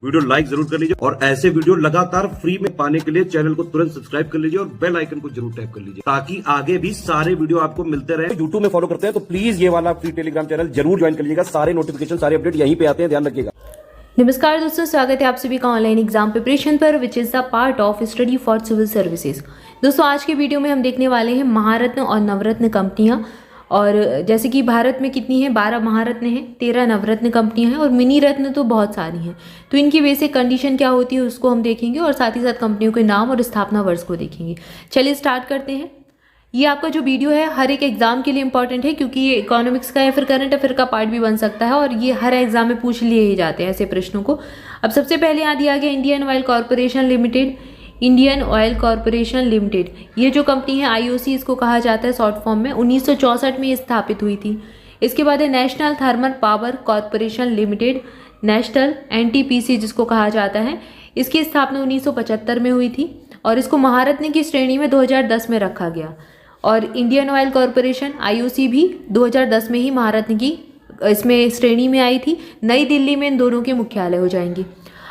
Video like जरूर कर लीजिए और ऐसे वीडियो लगातार फ्री में पाने के लिए चैनल को तुरंत सब्सक्राइब कर लीजिए और बेल आइकन को जरूर टैप कर लीजिए ताकि आगे भी सारे वीडियो आपको मिलते रहे। यूट्यूब में फॉलो करते हैं तो प्लीज ये वाला फ्री टेलीग्राम चैनल जरूर ज्वाइन कर लीजिएगा। सारे नोटिफिकेशन सारे अपडेट यहीं पे आते हैं, ध्यान रखिएगा। नमस्कार दोस्तों, स्वागत है आप सभी का ऑनलाइन एग्जाम प्रिपरेशन पर which is the part of study for civil services. दोस्तों आज के वीडियो में हम देखने वाले हैं महारत्न और नवरत्न कंपनियां। और जैसे कि भारत में कितनी है, 12 महारत्न हैं, 13 नवरत्न कंपनियां हैं और मिनी रत्न तो बहुत सारी हैं। तो इनकी बेसिक कंडीशन क्या होती है उसको हम देखेंगे और साथ ही साथ कंपनियों के नाम और स्थापना वर्ष को देखेंगे। चलिए स्टार्ट करते हैं। ये आपका जो वीडियो है हर एक एग्जाम के लिए इंपॉर्टेंट है क्योंकि ये इकोनॉमिक्स का या फिर करंट अफेयर का पार्ट भी बन सकता है और ये हर एग्जाम में पूछ लिए ही जाते हैं ऐसे प्रश्नों को। अब सबसे पहले यहाँ दिया गया Indian oil corporation limited. Indian oil corporation limited ये जो कंपनी है आईओसी इसको कहा जाता है शॉर्ट फॉर्म में, 1964 में ये स्थापित हुई थी। इसके बाद है national thermal power corporation limited, national NTPC जिसको कहा जाता है। इसकी स्थापना 1975 में हुई थी और इसको महारत्न की श्रेणी में 2010 में रखा गया। और इंडियन ऑयल कॉरपोरेशन आईओसी भी 2010 में ही महारत्न की इसमें श्रेणी में आई थी। नई दिल्ली में इन दोनों के मुख्यालय हो जाएंगे।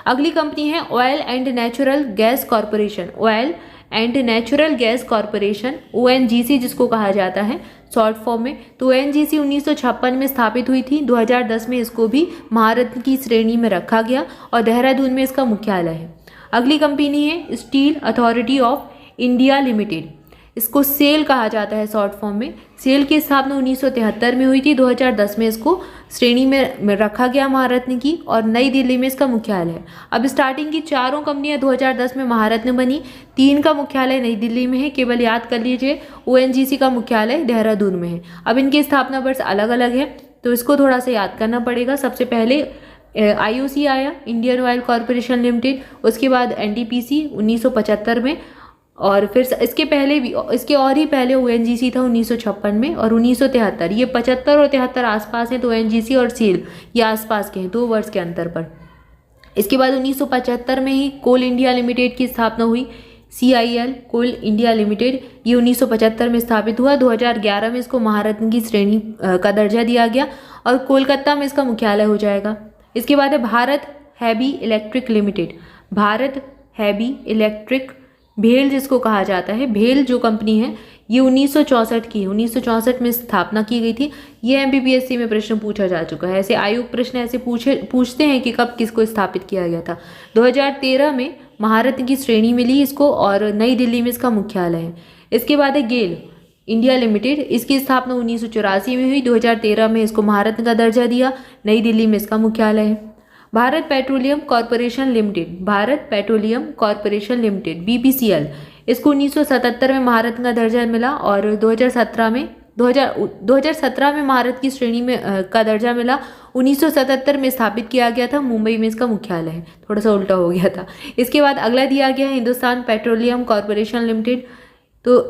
अगली कंपनी है oil and natural gas corporation, oil and natural gas corporation ONGC जिसको कहा जाता है शॉर्ट फॉर्म में। तो ओएनजीसी 1956 में स्थापित हुई थी, 2010 में इसको भी महारत्न की श्रेणी में रखा गया और देहरादून में इसका मुख्यालय है। अगली कंपनी है steel authority of India limited, इसको सेल कहा जाता है शॉर्ट फॉर्म में। सेल की स्थापना 1973 में हुई थी, 2010 में इसको श्रेणी में रखा गया महारत्न की और नई दिल्ली में इसका मुख्यालय है। अब स्टार्टिंग की चारों कंपनियां 2010 में महारत्न बनी, 3 का मुख्यालय नई दिल्ली में है, केवल याद कर लीजिए ओएनजीसी का मुख्यालय देहरादून में है। अब इनकी स्थापना वर्ष अलग अलग है तो इसको थोड़ा सा याद करना पड़ेगा। सबसे पहले आईओसी आया, इंडियन ऑयल कॉरपोरेशन लिमिटेड, उसके बाद एनटीपीसी 1975 में और फिर इसके पहले भी इसके और ही पहले ओएनजीसी था 1956 में और 1973। ये 75 और 73 आसपास हैं तो ओएनजीसी और सेल ये आसपास के हैं, 2 वर्ष के अंतर पर। इसके बाद 1975 में ही कोल इंडिया लिमिटेड की स्थापना हुई, CIL कोल इंडिया लिमिटेड, ये 1975 में स्थापित हुआ। 2011 में इसको महारत्न की श्रेणी का दर्जा दिया गया और कोलकाता में इसका मुख्यालय हो जाएगा। इसके बाद है Bharat heavy electric limited, Bharat heavy electric भेल जिसको कहा जाता है। भेल जो कंपनी है ये 1964 की है, 1964 में स्थापना की गई थी। ये MPPSC में प्रश्न पूछा जा चुका है। ऐसे आयोग प्रश्न ऐसे पूछते हैं कि कब किसको स्थापित किया गया था। 2013 में महारत्न की श्रेणी मिली इसको और नई दिल्ली में इसका मुख्यालय है। इसके बाद है गेल इंडिया लिमिटेड, इसकी स्थापना 1984 में हुई, 2013 में इसको महारत्न का दर्जा दिया, नई दिल्ली में इसका मुख्यालय है। Bharat petroleum corporation limited, Bharat petroleum corporation limited BPCL, इसको 1977 में महारत्न का दर्जा मिला और 2017 में महारत्न की श्रेणी में का दर्जा मिला। 1977 में स्थापित किया गया था, मुंबई में इसका मुख्यालय है, थोड़ा सा उल्टा हो गया था। इसके बाद अगला दिया गया है हिंदुस्तान पेट्रोलियम कॉरपोरेशन लिमिटेड। तो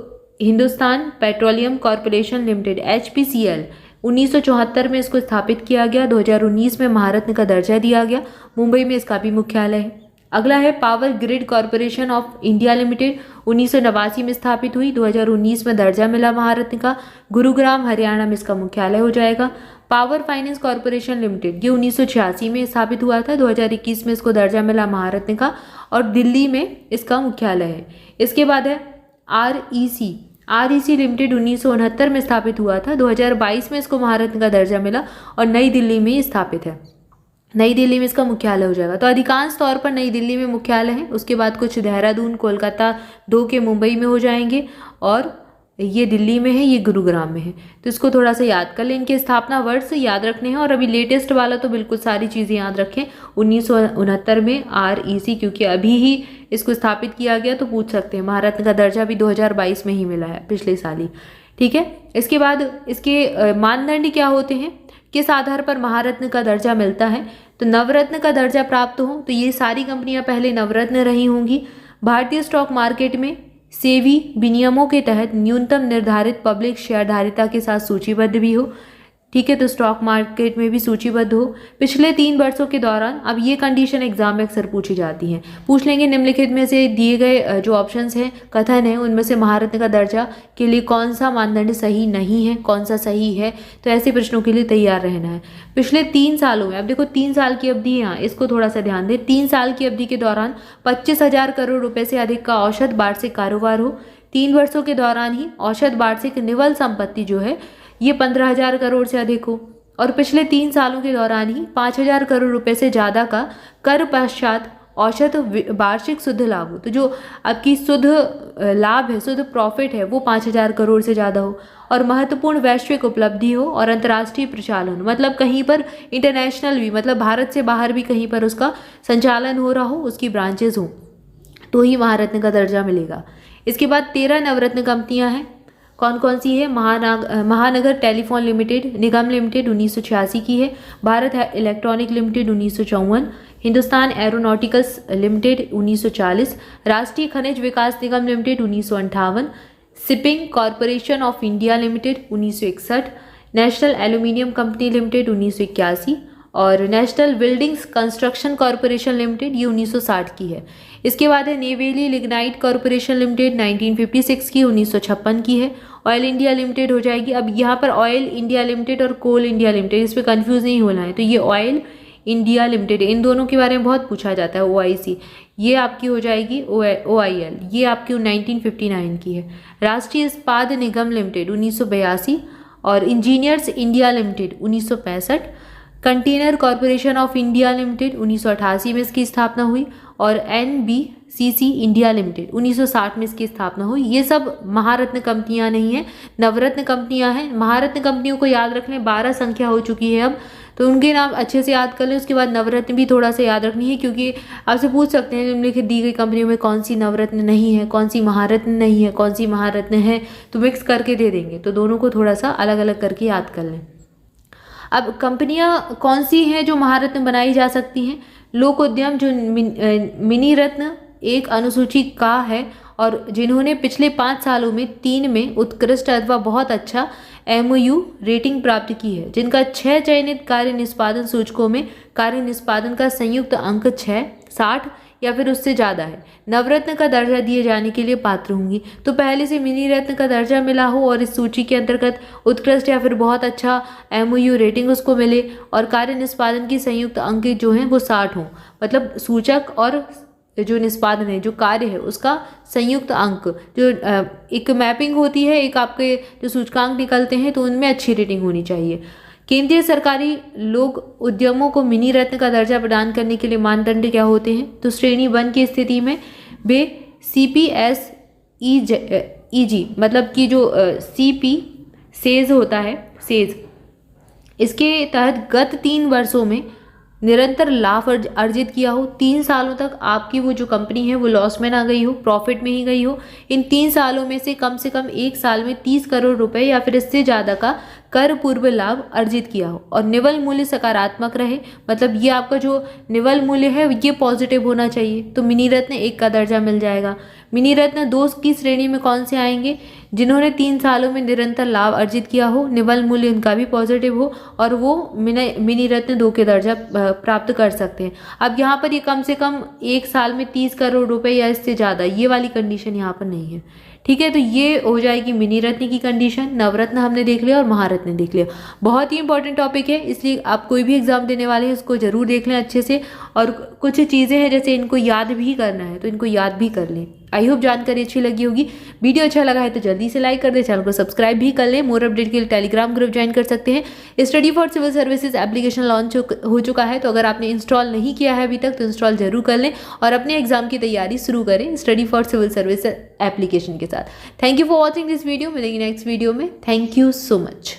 Hindustan petroleum corporation limited HPCL 1974 में इसको स्थापित किया गया, 2019 में महारत्न का दर्जा दिया गया, मुंबई में इसका भी मुख्यालय है। अगला है power grid corporation of India limited, 1989 में स्थापित हुई, 2019 में दर्जा मिला महारत्न का, गुरुग्राम हरियाणा में इसका मुख्यालय हो जाएगा। पावर फाइनेंस कॉरपोरेशन लिमिटेड ये 1986 में स्थापित हुआ था, 2021 में इसको दर्जा मिला महारत्न का और दिल्ली में इसका मुख्यालय है। इसके बाद है REC लिमिटेड 1969 में स्थापित हुआ था, 2022 में इसको महारत्न का दर्जा मिला और नई दिल्ली में स्थापित है, नई दिल्ली में इसका मुख्यालय हो जाएगा। तो अधिकांश तौर पर नई दिल्ली में मुख्यालय है, उसके बाद कुछ देहरादून, कोलकाता, 2 के मुंबई में हो जाएंगे और ये दिल्ली में है, ये गुरुग्राम में है। तो इसको थोड़ा सा याद कर लें, इनके स्थापना वर्ष याद रखने हैं और अभी लेटेस्ट वाला तो बिल्कुल सारी चीज़ें याद रखें। 1969 में REC, क्योंकि अभी ही इसको स्थापित किया गया तो पूछ सकते हैं। महारत्न का दर्जा भी 2022 में ही मिला है, पिछले साल ही, ठीक है। इसके बाद इसके मानदंड क्या होते हैं, किस आधार पर महारत्न का दर्जा मिलता है। तो नवरत्न का दर्जा प्राप्त हो तो ये सारी कंपनियां पहले नवरत्न रही होंगी। भारतीय स्टॉक मार्केट में सेबी विनियमों के तहत न्यूनतम निर्धारित पब्लिक शेयरधारिता के साथ सूचीबद्ध भी हो। ठीक है, तो स्टॉक मार्केट में भी सूचीबद्ध हो। पिछले 3 वर्षों के दौरान, अब ये कंडीशन एग्जाम में अक्सर पूछी जाती हैं, पूछ लेंगे निम्नलिखित में से दिए गए जो ऑप्शंस हैं, कथन है, उनमें से महारत्न का दर्जा के लिए कौन सा मानदंड सही नहीं है, कौन सा सही है। तो ऐसे प्रश्नों के लिए तैयार रहना है। पिछले 3 सालों में, अब देखो 3 साल की अवधि है यहाँ, इसको थोड़ा सा ध्यान दें। 3 साल की अवधि के दौरान 25,000 करोड़ रुपए से अधिक का औसत वार्षिक कारोबार हो। 3 वर्षों के दौरान ही औसत वार्षिक निवल संपत्ति जो है ये 15,000 करोड़ से अधिक हो। और पिछले 3 सालों के दौरान ही 5,000 करोड़ रुपए से ज़्यादा का कर पश्चात औसत वार्षिक शुद्ध लाभ हो। तो जो आपकी शुद्ध लाभ है, शुद्ध प्रॉफिट है, वो 5,000 करोड़ से ज़्यादा हो। और महत्वपूर्ण वैश्विक उपलब्धि हो और अंतर्राष्ट्रीय प्रचालन, मतलब कहीं पर इंटरनेशनल भी, मतलब भारत से बाहर भी कहीं पर उसका संचालन हो रहा हो, उसकी ब्रांचेज हो, तो ही महारत्न का दर्जा मिलेगा। इसके बाद 13 नवरत्न कंपनियां हैं। कौन कौन सी है? महानगर टेलीफोन लिमिटेड, निगम लिमिटेड 1986 की है। Bharat electronic limited 1954, Hindustan aeronauticals limited 1940, Rashtriya Khanij Vikas Nigam limited 1958, shipping corporation of India limited 1961, national aluminium company limited 1981 और national buildings construction corporation limited, ये 1960 की है। इसके बाद है नेवेली लिग्नाइट कॉरपोरेशन लिमिटेड 1956 की, 1956 की है। ऑयल इंडिया लिमिटेड हो जाएगी। अब यहाँ पर ऑयल इंडिया लिमिटेड और कोल इंडिया लिमिटेड, इस पर कन्फ्यूज़ नहीं होना है। तो ये ऑयल इंडिया लिमिटेड, इन दोनों के बारे में बहुत पूछा जाता है। OIC ये आपकी हो जाएगी OIL, ये आपकी 1959 की है। राष्ट्रीय इस्पात निगम लिमिटेड 1982 और engineers India limited 1965, container corporation of India limited 1988 में इसकी स्थापना हुई और NBCC इंडिया लिमिटेड 1960 में इसकी स्थापना हुई। ये सब महारत्न कंपनियां नहीं हैं, नवरत्न कंपनियां हैं। महारत्न कंपनियों को याद रख लें, 12 संख्या हो चुकी है अब, तो उनके नाम अच्छे से याद कर लें। उसके बाद नवरत्न भी थोड़ा सा याद रखनी है, क्योंकि आपसे पूछ सकते हैं निम्नलिखित दी गई कंपनियों में कौन सी नवरत्न नहीं है, कौन सी महारत्न नहीं है, कौन सी महारत्न है, तो मिक्स करके दे देंगे। तो दोनों को थोड़ा सा अलग अलग करके याद कर लें। अब कंपनियां कौन सी हैं जो महारत्न बनाई जा सकती हैं? लोक उद्यम जो मिनी रत्न एक अनुसूची का है और जिन्होंने पिछले 5 सालों में 3 में उत्कृष्ट अथवा बहुत अच्छा MOU रेटिंग प्राप्त की है, जिनका 6 चयनित कार्य निष्पादन सूचकों में कार्य निष्पादन का संयुक्त अंक 6, 60 या फिर उससे ज़्यादा है, नवरत्न का दर्जा दिए जाने के लिए पात्र होंगी। तो पहले से मिनी रत्न का दर्जा मिला हो और इस सूची के अंतर्गत उत्कृष्ट या फिर बहुत अच्छा MOU रेटिंग उसको मिले और कार्य निष्पादन की संयुक्त अंक जो हैं वो 60 हों, मतलब सूचक और जो निष्पादन है, जो कार्य है, उसका संयुक्त अंक, जो एक मैपिंग होती है, एक आपके जो सूचकांक निकलते हैं, तो उनमें अच्छी रेटिंग होनी चाहिए। केंद्रीय सरकारी लोक उद्यमों को मिनी रत्न का दर्जा प्रदान करने के लिए मानदंड क्या होते हैं? तो श्रेणी 1 की स्थिति में वे CPSEG, मतलब कि जो CP सेज होता है, सेज, इसके तहत गत 3 वर्षों में निरंतर लाभ अर्जित किया हो। 3 सालों तक आपकी वो जो कंपनी है वो लॉस में ना गई हो, प्रॉफिट में ही गई हो। इन 3 सालों में से कम 1 साल में 30 करोड़ रुपए या फिर इससे ज़्यादा का कर पूर्व लाभ अर्जित किया हो और निवल मूल्य सकारात्मक रहे, मतलब ये आपका जो निवल मूल्य है ये पॉजिटिव होना चाहिए, तो मिनी रत्न 1 का दर्जा मिल जाएगा। मिनी रत्न 2 की श्रेणी में कौन से आएंगे? जिन्होंने 3 सालों में निरंतर लाभ अर्जित किया हो, निवल मूल्य उनका भी पॉजिटिव हो और वो मिनी रत्न 2 के दर्जा प्राप्त कर सकते हैं। अब यहाँ पर ये कम से कम 1 साल में 30 करोड़ रुपए या इससे ज़्यादा, ये वाली कंडीशन यहाँ पर नहीं है। ठीक है, तो ये हो जाएगी मिनी रत्न की कंडीशन। नवरत्न हमने देख लिया और महारत्न देख लिया। बहुत ही इंपॉर्टेंट टॉपिक है, इसलिए आप कोई भी एग्जाम देने वाले हैं उसको जरूर देख लें अच्छे से। और कुछ चीज़ें हैं जैसे इनको याद भी करना है, तो इनको याद भी कर लें। आई होप जानकारी अच्छी लगी होगी। वीडियो अच्छा लगा है तो जल्दी से लाइक कर दें, चैनल को सब्सक्राइब भी कर लें। मोर अपडेट के लिए टेलीग्राम ग्रुप ज्वाइन कर सकते हैं। Study for civil services application launch हो चुका है, तो अगर आपने इंस्टॉल नहीं किया है अभी तक तो इंस्टॉल जरूर कर लें और अपने एग्जाम की तैयारी शुरू करें study for civil service application के साथ। Thank you for watching this video. मिलेंगे नेक्स्ट वीडियो में। Thank you so much.